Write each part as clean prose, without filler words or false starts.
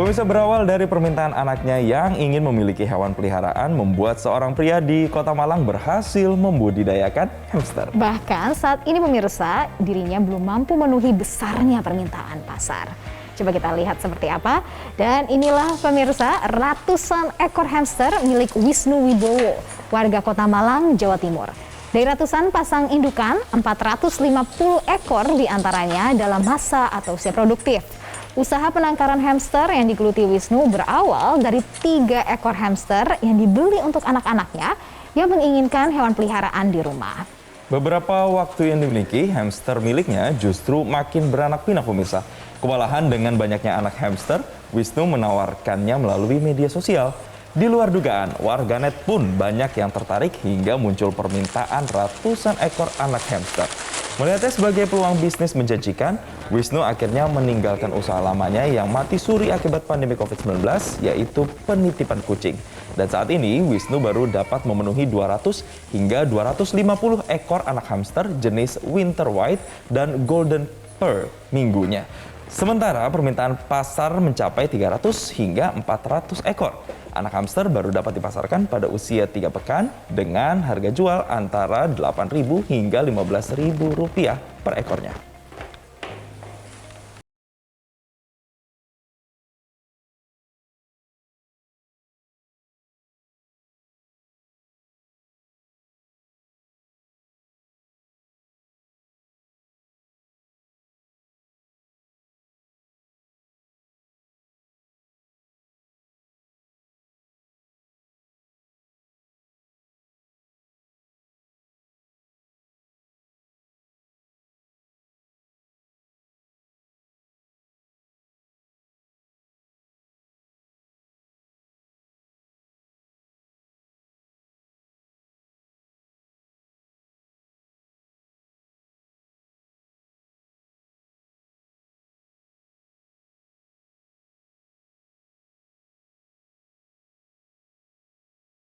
Pemirsa, berawal dari permintaan anaknya yang ingin memiliki hewan peliharaan, membuat seorang pria di Kota Malang berhasil membudidayakan hamster. Bahkan saat ini pemirsa, dirinya belum mampu memenuhi besarnya permintaan pasar. Coba kita lihat seperti apa. Dan inilah pemirsa, ratusan ekor hamster milik Wisnu Wibowo, warga Kota Malang, Jawa Timur. Dari ratusan pasang indukan, 450 ekor diantaranya dalam masa atau usia produktif. Usaha penangkaran hamster yang digeluti Wisnu berawal dari 3 ekor hamster yang dibeli untuk anak-anaknya yang menginginkan hewan peliharaan di rumah. Beberapa waktu yang dimiliki, hamster miliknya justru makin beranak pinak pemirsa. Kewalahan dengan banyaknya anak hamster, Wisnu menawarkannya melalui media sosial. Di luar dugaan, warganet pun banyak yang tertarik hingga muncul permintaan ratusan ekor anak hamster. Melihatnya sebagai peluang bisnis menjanjikan, Wisnu akhirnya meninggalkan usaha lamanya yang mati suri akibat pandemi COVID-19, yaitu penitipan kucing. Dan saat ini, Wisnu baru dapat memenuhi 200 hingga 250 ekor anak hamster jenis Winter White dan Golden per minggunya. Sementara permintaan pasar mencapai 300 hingga 400 ekor. Anak hamster baru dapat dipasarkan pada usia 3 pekan dengan harga jual antara Rp8.000 hingga Rp15.000 per ekornya.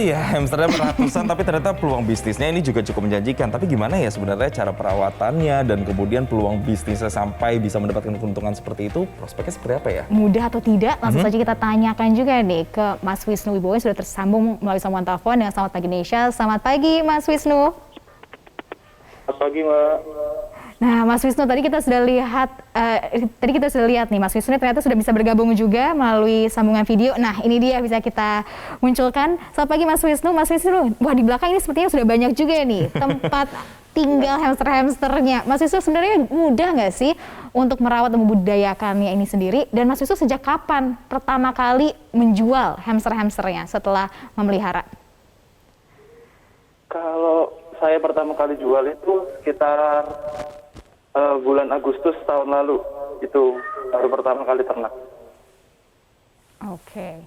Iya, hamsternya ratusan, tapi ternyata peluang bisnisnya ini juga cukup menjanjikan. Tapi gimana ya sebenarnya cara perawatannya dan kemudian peluang bisnisnya sampai bisa mendapatkan keuntungan seperti itu, prospeknya seperti apa ya? Mudah atau tidak? Langsung saja kita tanyakan juga nih ke Mas Wisnu Wibowo yang sudah tersambung melalui sambungan telepon dengan Selamat Pagi Indonesia. Selamat pagi, Mas Wisnu. Selamat pagi, Mbak. Nah, Mas Wisnu, tadi kita sudah lihat nih, Mas Wisnu ternyata sudah bisa bergabung juga melalui sambungan video. Nah, ini dia bisa kita munculkan. Selamat pagi, Mas Wisnu. Mas Wisnu, wah di belakang ini sepertinya sudah banyak juga nih tempat tinggal hamster-hamsternya. Mas Wisnu, sebenarnya mudah nggak sih untuk merawat dan membudidayakannya ini sendiri? Dan Mas Wisnu sejak kapan pertama kali menjual hamster-hamsternya setelah memelihara? Kalau saya pertama kali jual itu sekitar bulan Agustus tahun lalu. Itu baru pertama kali ternak.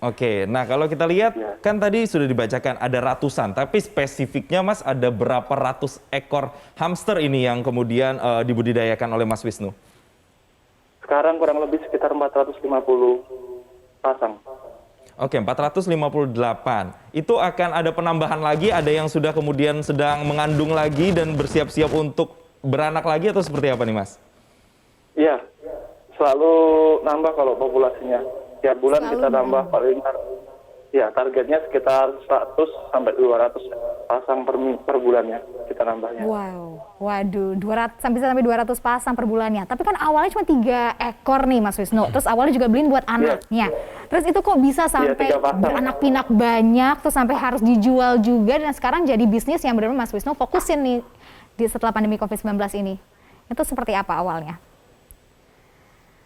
Oke, nah kalau kita lihat kan tadi sudah dibacakan ada ratusan, tapi spesifiknya Mas ada berapa ratus ekor hamster ini yang kemudian dibudidayakan oleh Mas Wisnu? Sekarang kurang lebih sekitar 450 pasang. Oke, 458. Itu akan ada penambahan lagi, ada yang sudah kemudian sedang mengandung lagi dan bersiap-siap untuk beranak lagi atau seperti apa nih, Mas? Iya, selalu nambah kalau populasinya. Tiap bulan kita nambah paling targetnya sekitar 100 sampai 200 pasang per bulannya kita nambahnya. Wow, waduh, 200 sampai 200 pasang per bulannya. Tapi kan awalnya cuma 3 ekor nih, Mas Wisnu. Terus awalnya juga beliin buat anaknya. Terus itu kok bisa sampai beranak pinak banyak, terus sampai harus dijual juga, dan sekarang jadi bisnis yang benar-benar Mas Wisnu fokusin nih setelah pandemi COVID-19 ini. Itu seperti apa awalnya?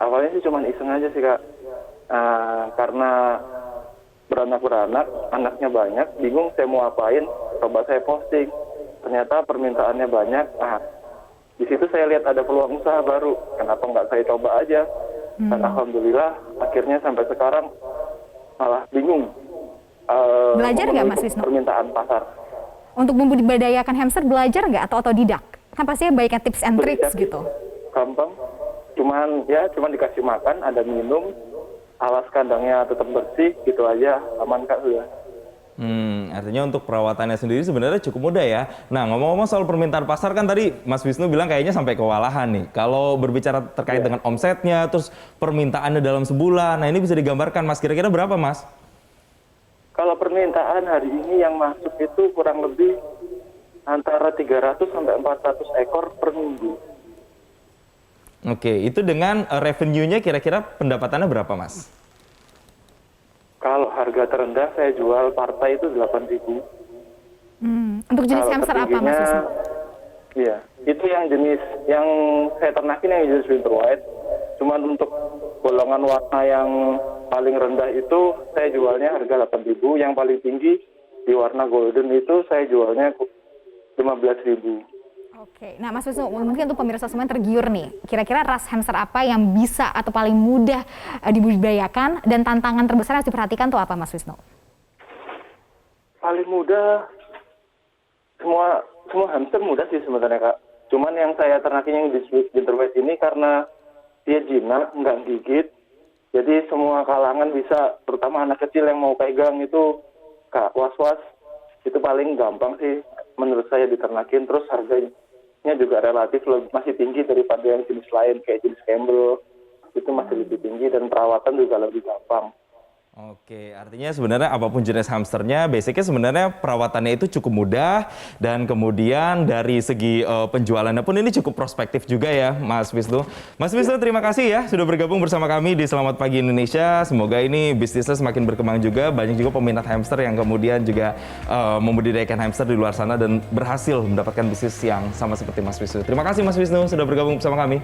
Awalnya sih cuma iseng aja sih, Kak. Karena beranak-beranak, anaknya banyak, bingung saya mau apain, coba saya posting. Ternyata permintaannya banyak. Di situ saya lihat ada peluang usaha baru. Kenapa nggak saya coba aja? Dan alhamdulillah akhirnya sampai sekarang malah bingung. Belajar nggak, Mas Wisnu? Permintaan pasar. Untuk membudidayakan hamster belajar nggak atau otodidak? Kan pastinya banyak tips and tricks gitu. Gampang. Cuman dikasih makan, ada minum, alas kandangnya tetap bersih, gitu aja, aman Kak sudah. Artinya untuk perawatannya sendiri sebenarnya cukup mudah ya. Nah, ngomong-ngomong soal permintaan pasar kan tadi Mas Wisnu bilang kayaknya sampai kewalahan nih. Kalau berbicara terkait dengan omsetnya, terus permintaannya dalam sebulan, nah ini bisa digambarkan Mas, kira-kira berapa Mas? Kalau permintaan hari ini yang masuk itu kurang lebih antara 300 sampai 400 ekor per minggu. Oke, itu dengan revenue-nya kira-kira pendapatannya berapa Mas? Kalau harga terendah saya jual partai itu 8.000. Untuk jenis Kalau hamster apa Mas tertingginya, Wisnu? iya, itu yang jenis yang saya ternakin yang jenis winter white. Cuman untuk golongan warna yang paling rendah itu saya jualnya harga 8.000. Yang paling tinggi di warna golden itu saya jualnya 15.000. Oke, nah Mas Wisnu, mungkin untuk pemirsa semua yang tergiur nih, kira-kira ras hamster apa yang bisa atau paling mudah dibudidayakan dan tantangan terbesar yang harus diperhatikan tuh apa Mas Wisnu? Paling mudah, semua hamster mudah sih sebenarnya Kak. Cuman yang saya ternakin yang di winter white ini karena dia jinak, nggak gigit, jadi semua kalangan bisa, terutama anak kecil yang mau pegang itu Kak was-was, itu paling gampang sih menurut saya diternakin. Terus harganya juga relatif masih tinggi daripada yang jenis lain kayak jenis Campbell, itu masih lebih tinggi dan perawatan juga lebih gampang. Oke, artinya sebenarnya apapun jenis hamsternya, basicnya sebenarnya perawatannya itu cukup mudah dan kemudian dari segi penjualannya pun ini cukup prospektif juga ya, Mas Wisnu. Mas Wisnu, terima kasih ya sudah bergabung bersama kami di Selamat Pagi Indonesia. Semoga ini bisnisnya semakin berkembang juga, banyak juga peminat hamster yang kemudian juga membudidayakan hamster di luar sana dan berhasil mendapatkan bisnis yang sama seperti Mas Wisnu. Terima kasih Mas Wisnu sudah bergabung bersama kami.